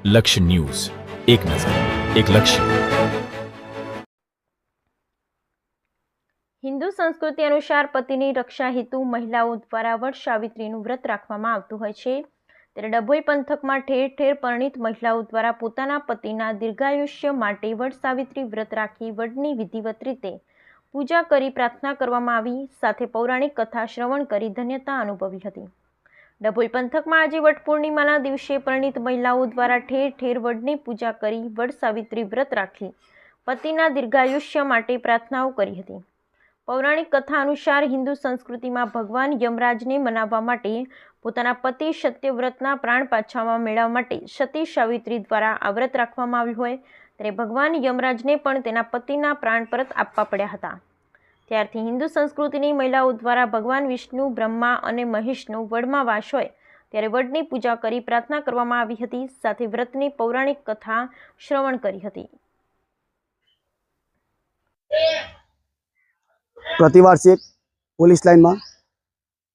લક્ષ્ય ન્યૂઝ, એક નજર, એક લક્ષ્ય। હિન્દુ સંસ્કૃતિ અનુસાર પતિની રક્ષા હેતુ મહિલાઓ દ્વારા વટ સાવિત્રીનું વ્રત રાખવામાં આવતું હોય છે। ત્યારે ડભોઈ પંથકમાં ઠેર ઠેર પરિણીત મહિલાઓ દ્વારા પોતાના પતિના દીર્ઘાયુષ્ય માટે વટ સાવિત્રી વ્રત રાખી વડની વિધિવત રીતે પૂજા કરી પ્રાર્થના કરવામાં આવી, સાથે પૌરાણિક કથા શ્રવણ કરી ધન્યતા અનુભવી હતી। ડભોઈ પંથકમાં આજે વટ પૂર્ણિમાના દિવસે પરિણીત મહિલાઓ દ્વારા ઠેર ઠેર વડની પૂજા કરી વટ સાવિત્રી વ્રત રાખી પતિના દીર્ઘાયુષ્ય માટે પ્રાર્થનાઓ કરી હતી। પૌરાણિક કથા અનુસાર હિન્દુ સંસ્કૃતિમાં ભગવાન યમરાજને મનાવવા માટે પોતાના પતિ સત્યવ્રતના પ્રાણ પાછામાં મેળવવા માટે સતી સાવિત્રી દ્વારા આ વ્રત રાખવામાં આવ્યું હોય, ત્યારે ભગવાન યમરાજને પણ તેના પતિના પ્રાણ પરત આપવા પડ્યા હતા। ત્યારથી હિન્દુ સંસ્કૃતિની મહિલાઓ દ્વારા ભગવાન વિષ્ણુ, બ્રહ્મા અને મહેશનો વડમાં વાસ હોય ત્યારે વડની પૂજા કરી પ્રાર્થના કરવામાં આવી હતી, સાથે વ્રતની પૌરાણિક કથા શ્રવણ કરી હતી। प्रतिवार्षिक पोलीस लाइन में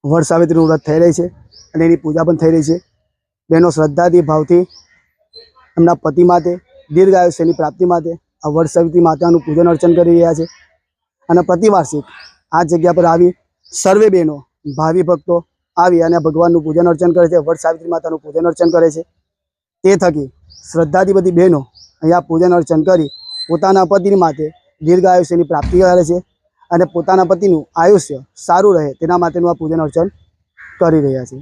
वट सावित्री व्रत थई रही है और एनी पूजा पण थई रही है। बहनों श्रद्धाथी भावथी एमना पति माटे दीर्घायुष्यनी प्राप्ति माटे आ वट सावित्री मातानुं पूजन अर्चन करी रह्या छे। अने प्रतिवार्षिक आ जग्या पर आवी सर्वे बहनों भावी भक्तों आवी अने भगवाननुं पूजन अर्चन करे छे, वट सावित्री मातानुं पूजन अर्चन करे छे। ते थकी श्रद्धाथी बधी बहनों अहींया पूजन अर्चन करी पोताना पति माटे दीर्घायुष्यनी प्राप्ति करे छे અને પોતાના પતિનું આયુષ્ય સારું રહે તેના માટેનું આ પૂજન અર્ચન કરી રહ્યા છે।